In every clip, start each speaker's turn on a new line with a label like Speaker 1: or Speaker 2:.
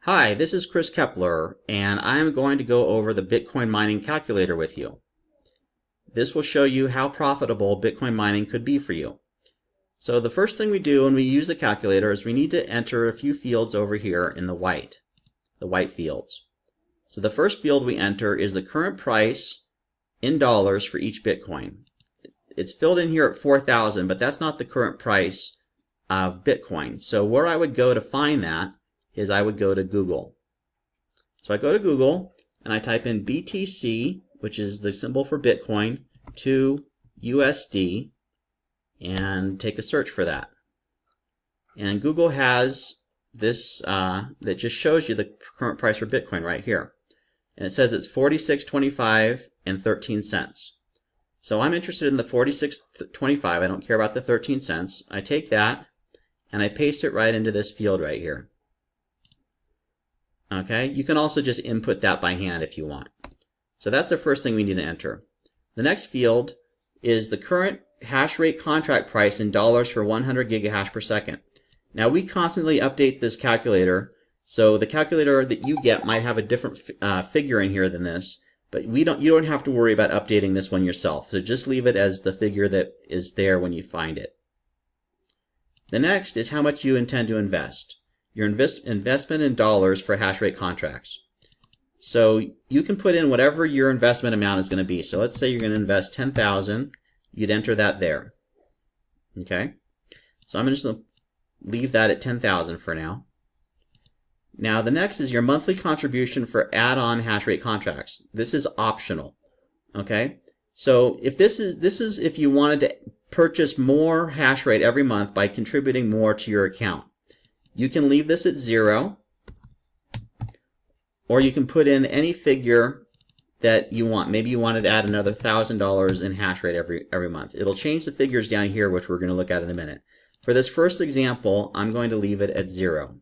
Speaker 1: Hi, this is Chris Kepler, and I'm going to go over the Bitcoin mining calculator with you. This will show you how profitable Bitcoin mining could be for you. So the first thing we do when we use the calculator is we need to enter a few fields over here in the white fields. So the first field we enter is the current price in dollars for each Bitcoin. It's filled in here at 4,000, but that's not the current price of Bitcoin. So where I would go to find that is I would go to Google. So I go to Google and I type in BTC, which is the symbol for Bitcoin, to USD, and take a search for that. And Google has this that just shows you the current price for Bitcoin right here. And it says it's 46.25 and 13 cents. So I'm interested in the 46.25. I don't care about the 13 cents. I take that and I paste it right into this field right here. Okay, you can also just input that by hand if you want. So that's the first thing we need to enter. The next field is the current hash rate contract price in dollars for 100 gigahash per second. Now we constantly update this calculator, so the calculator that you get might have a different figure in here than this, but you don't have to worry about updating this one yourself. So just leave it as the figure that is there when you find it. The next is how much you intend to invest. Your investment in dollars for hash rate contracts. So you can put in whatever your investment amount is going to be. So let's say you're going to invest 10,000. You'd enter that there. Okay. So I'm just going to leave that at 10,000 for now. Now the next is your monthly contribution for add-on hash rate contracts. This is optional. Okay. So if this is if you wanted to purchase more hash rate every month by contributing more to your account. You can leave this at 0, or you can put in any figure that you want. Maybe you wanted to add another $1,000 in hash rate every month. It'll change the figures down here, which we're going to look at in a minute. For this first example, I'm going to leave it at 0.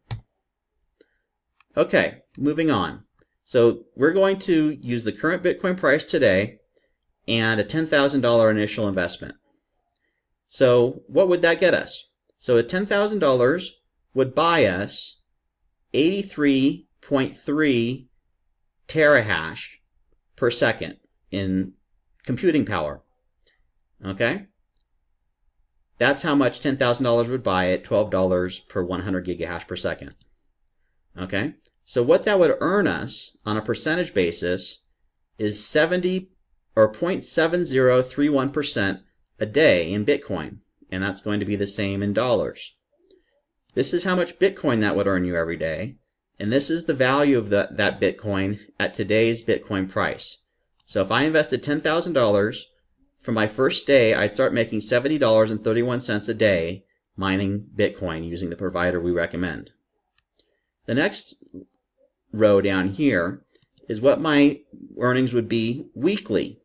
Speaker 1: Okay, moving on. So we're going to use the current Bitcoin price today and a $10,000 initial investment. So what would that get us? So at $10,000 would buy us 83.3 terahash per second in computing power. Okay? That's how much $10,000 would buy at $12 per 100 gigahash per second. Okay? So what that would earn us on a percentage basis is 70 or 0.7031% a day in Bitcoin, and that's going to be the same in dollars. This is how much Bitcoin that would earn you every day, and this is the value of that Bitcoin at today's Bitcoin price. So if I invested $10,000 for my first day, I'd start making $70.31 a day mining Bitcoin using the provider we recommend. The next row down here is what my earnings would be weekly.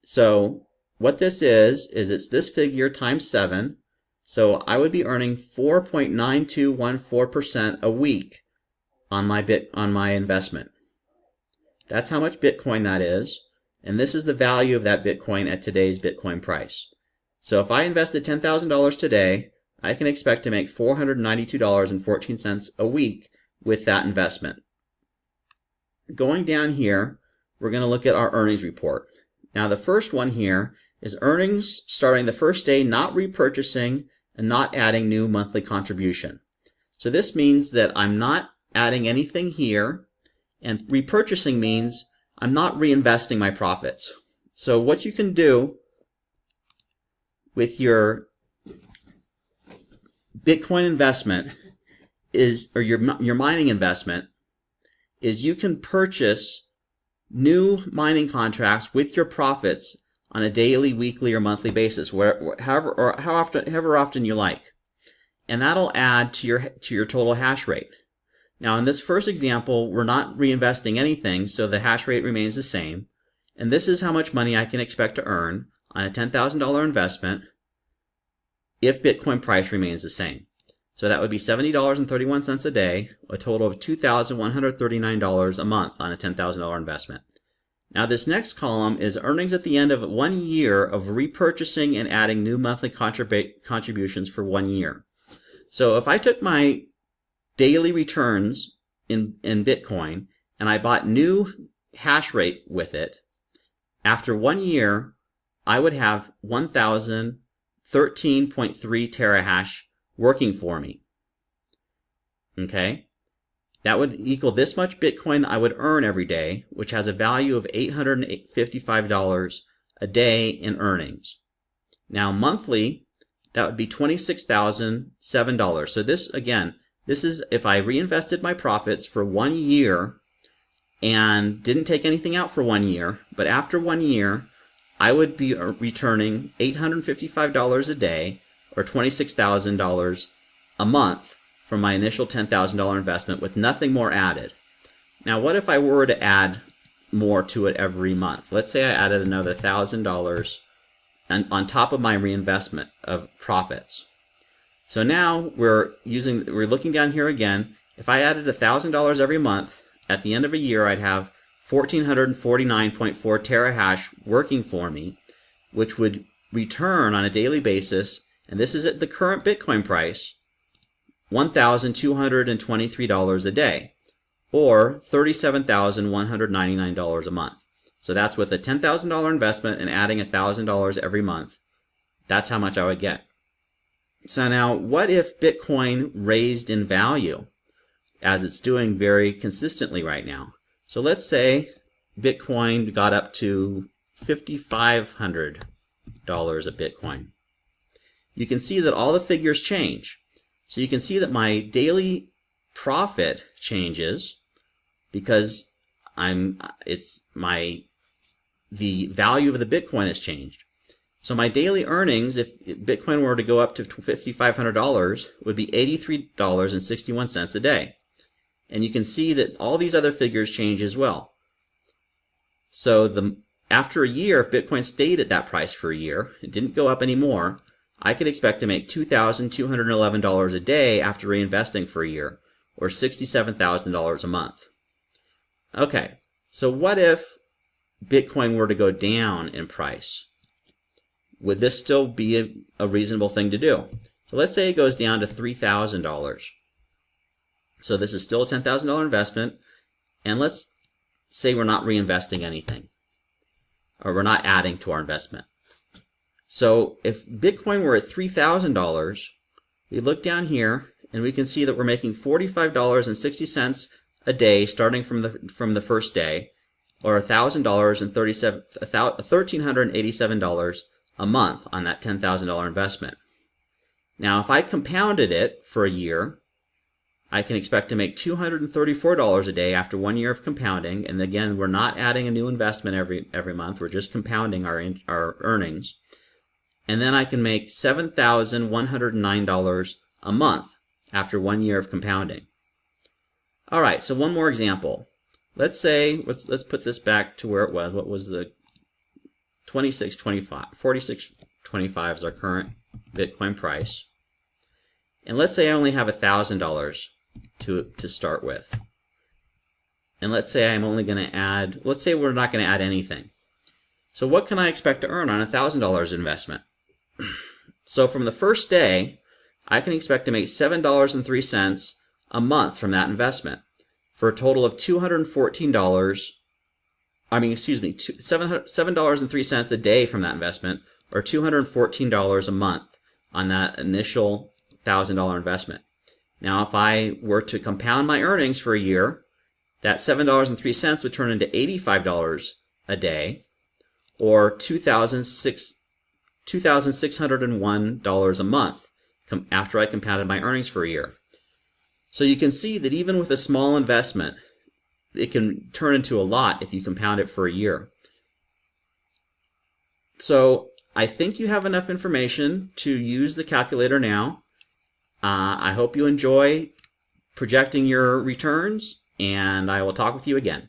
Speaker 1: So what this is it's this figure times 7. So I would be earning 4.9214% a week on my investment. That's how much Bitcoin that is, and this is the value of that Bitcoin at today's Bitcoin price. So if I invested $10,000 today, I can expect to make $492.14 a week with that investment. Going down here, we're going to look at our earnings report. Now the first one here is earnings starting the first day, not repurchasing and not adding new monthly contribution. So this means that I'm not adding anything here, and repurchasing means I'm not reinvesting my profits. So what you can do with your Bitcoin investment is, or your mining investment, is you can purchase new mining contracts with your profits on a daily, weekly, or monthly basis, however often you like, and that'll add to your total hash rate. Now, in this first example, we're not reinvesting anything, so the hash rate remains the same. And this is how much money I can expect to earn on a $10,000 investment if Bitcoin price remains the same. So that would be $70.31 a day, a total of $2,139 a month on a $10,000 investment. Now this next column is earnings at the end of 1 year of repurchasing and adding new monthly contributions for 1 year. So if I took my daily returns in Bitcoin, and I bought new hash rate with it, after 1 year, I would have 1,013.3 terahash working for me. Okay? That would equal this much Bitcoin I would earn every day, which has a value of $855 a day in earnings. Now, monthly, that would be $26,007. So this, again, this is if I reinvested my profits for 1 year and didn't take anything out for 1 year, but after 1 year, I would be returning $855 a day, or $26,000 a month from my initial $10,000 investment with nothing more added. Now, what if I were to add more to it every month? Let's say I added another $1,000 on top of my reinvestment of profits. So now we're looking down here again. If I added $1,000 every month, at the end of a year, I'd have 1,449.4 terahash working for me, which would return on a daily basis, and this is at the current Bitcoin price, $1,223 a day, or $37,199 a month. So that's with a $10,000 investment and adding $1,000 every month. That's how much I would get. So now, what if Bitcoin raised in value, as it's doing very consistently right now? So let's say Bitcoin got up to $5,500 a Bitcoin. You can see that all the figures change. So you can see that my daily profit changes because the value of the Bitcoin has changed. So my daily earnings, if Bitcoin were to go up to $5,500, would be $83.61 a day. And you can see that all these other figures change as well. So after a year, if Bitcoin stayed at that price for a year, it didn't go up anymore, I could expect to make $2,211 a day after reinvesting for a year, or $67,000 a month. Okay, so what if Bitcoin were to go down in price? Would this still be a reasonable thing to do? So let's say it goes down to $3,000. So this is still a $10,000 investment, and let's say we're not reinvesting anything, or we're not adding to our investment. So if Bitcoin were at $3,000, we look down here and we can see that we're making $45.60 a day starting from the first day, or $1,387 a month on that $10,000 investment. Now, if I compounded it for a year, I can expect to make $234 a day after 1 year of compounding. And again, we're not adding a new investment every month. We're just compounding our earnings. And then I can make $7,109 a month after 1 year of compounding. All right, so one more example. Let's put this back to where it was. What was the 46.25 is our current Bitcoin price. And let's say I only have $1,000 to start with. And let's say I'm only going to add, let's say we're not going to add anything. So what can I expect to earn on $1,000 investment? So from the first day, I can expect to make $7.03 a month from that investment, for a total of $7.03 a day from that investment, or $214 a month on that initial $1,000 investment. Now, if I were to compound my earnings for a year, that $7.03 would turn into $85 a day, or $2,601 a month after I compounded my earnings for a year. So you can see that even with a small investment, it can turn into a lot if you compound it for a year. So I think you have enough information to use the calculator now. I hope you enjoy projecting your returns, and I will talk with you again.